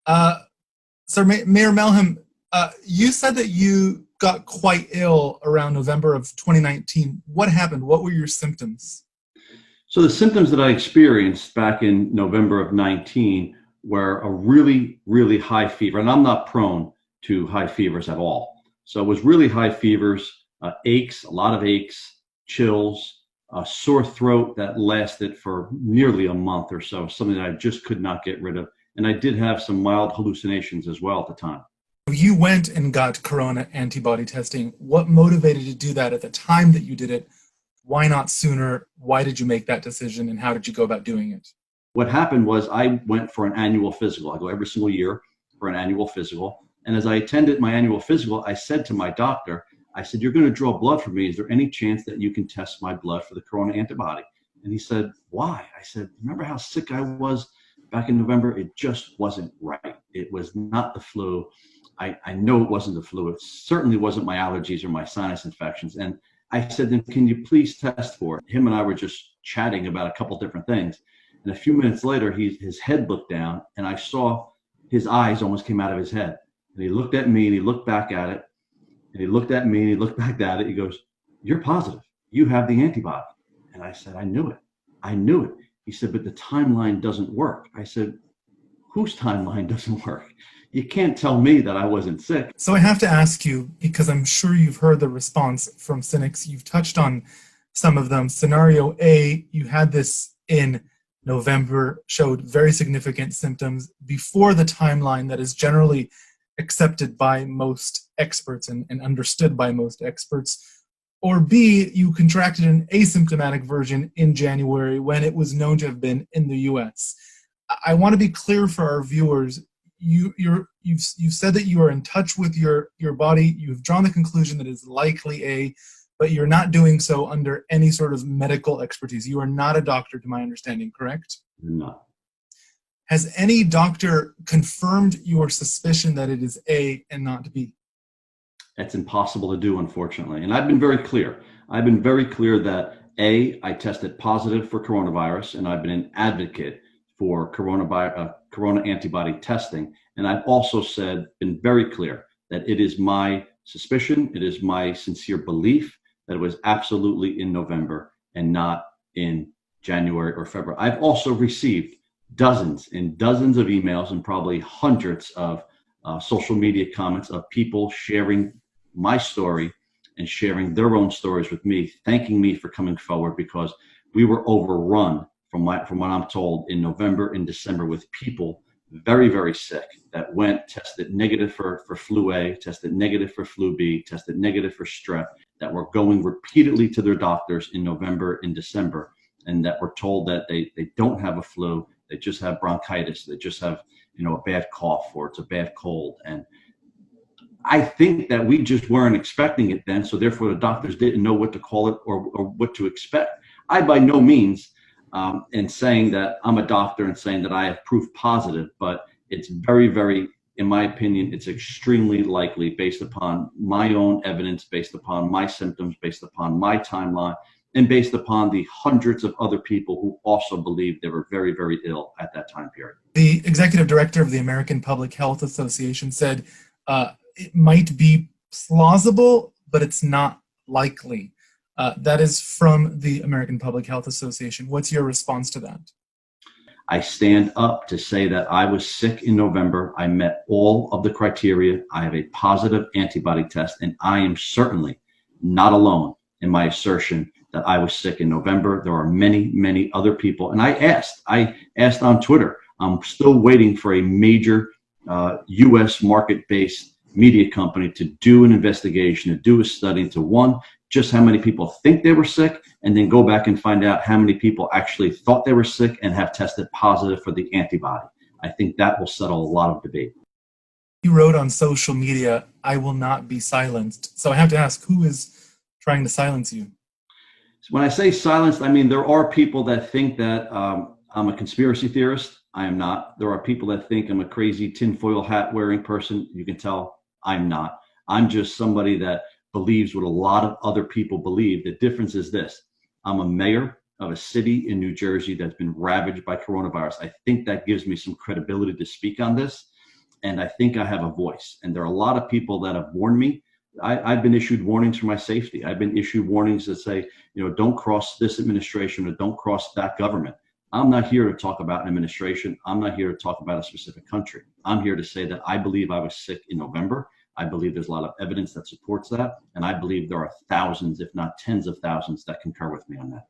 Uh, Sir Mayor Melham, you said that you got quite ill around November of 2019. What happened? What were your symptoms? So the symptoms that I experienced back in November of 19 were a really, really high fever. And I'm not prone to high fevers at all. So it was really high fevers, aches, a lot of aches, chills, a sore throat that lasted for nearly a month or so, something that I just could not get rid of. And I did have some mild hallucinations as well at the time. You went and got corona antibody testing. What motivated you to do that at the time that you did it? Why not sooner? Why did you make that decision, and how did you go about doing it? What happened was I went for an annual physical. I go every single year for an annual physical. And as I attended my annual physical, I said to my doctor, I said, "You're going to draw blood for me. Is there any chance that you can test my blood for the corona antibody?" And he said, "Why?" I said, "Remember how sick I was back in November? It just wasn't right. It was not the flu. I know it wasn't the flu. It certainly wasn't my allergies or my sinus infections." And I said, "Then can you please test for it?" Him and I were just chatting about a couple different things. And a few minutes later, his head looked down, and I saw his eyes almost came out of his head. And he looked at me, and he looked back at it. And he looked at me, and he looked back at it. He goes, "You're positive. You have the antibody." And I said, "I knew it. I knew it." He said, "But the timeline doesn't work." I said, "Whose timeline doesn't work? You can't tell me that I wasn't sick." So I have to ask you, because I'm sure you've heard the response from cynics. You've touched on some of them. Scenario A, you had this in November, showed very significant symptoms before the timeline that is generally accepted by most experts and understood by most experts. Or B, you contracted an asymptomatic version in January when it was known to have been in the US. I want to be clear for our viewers. You've said that you are in touch with your body. You've drawn the conclusion that it's likely A, but you're not doing so under any sort of medical expertise. You are not a doctor, to my understanding, correct? No. Has any doctor confirmed your suspicion that it is A and not B? That's impossible to do, unfortunately. And I've been very clear. I've been very clear that A, I tested positive for coronavirus, and I've been an advocate for corona antibody testing. And I've also been very clear that it is my suspicion, it is my sincere belief that it was absolutely in November and not in January or February. I've also received dozens and dozens of emails and probably hundreds of social media comments of people sharing my story and sharing their own stories with me, thanking me for coming forward, because we were overrun from what I'm told in November and December with people very, very sick that went, tested negative for flu A, tested negative for flu B, tested negative for strep, that were going repeatedly to their doctors in November and December, and that were told that they don't have a flu, they just have bronchitis, they just have, a bad cough, or it's a bad cold. And I think that we just weren't expecting it then, so therefore the doctors didn't know what to call it or what to expect. I by no means in saying that I'm a doctor and saying that I have proof positive, but it's very, very, in my opinion, it's extremely likely, based upon my own evidence, based upon my symptoms, based upon my timeline, and based upon the hundreds of other people who also believed they were very, very ill at that time period. The executive director of the American Public Health Association said it might be plausible, but it's not likely. That is from the American Public Health Association. What's your response to that? I stand up to say that I was sick in November. I met all of the criteria. I have a positive antibody test, and I am certainly not alone in my assertion that I was sick in November. There are many, many other people. And I asked on Twitter. I'm still waiting for a major U.S. market-based media company to do an investigation, to do a study to just how many people think they were sick, and then go back and find out how many people actually thought they were sick and have tested positive for the antibody. I think that will settle a lot of debate. You wrote on social media, "I will not be silenced." So I have to ask, who is trying to silence you? So when I say silenced, I mean there are people that think that I'm a conspiracy theorist. I am not. There are people that think I'm a crazy tinfoil hat wearing person. You can tell I'm not. I'm just somebody that believes what a lot of other people believe. The difference is this: I'm a mayor of a city in New Jersey that's been ravaged by coronavirus. I think that gives me some credibility to speak on this. and I think I have a voice. And there are a lot of people that have warned me. I've been issued warnings for my safety. I've been issued warnings that say, don't cross this administration or don't cross that government. I'm not here to talk about an administration. I'm not here to talk about a specific country. I'm here to say that I believe I was sick in November. I believe there's a lot of evidence that supports that. And I believe there are thousands, if not tens of thousands, that concur with me on that.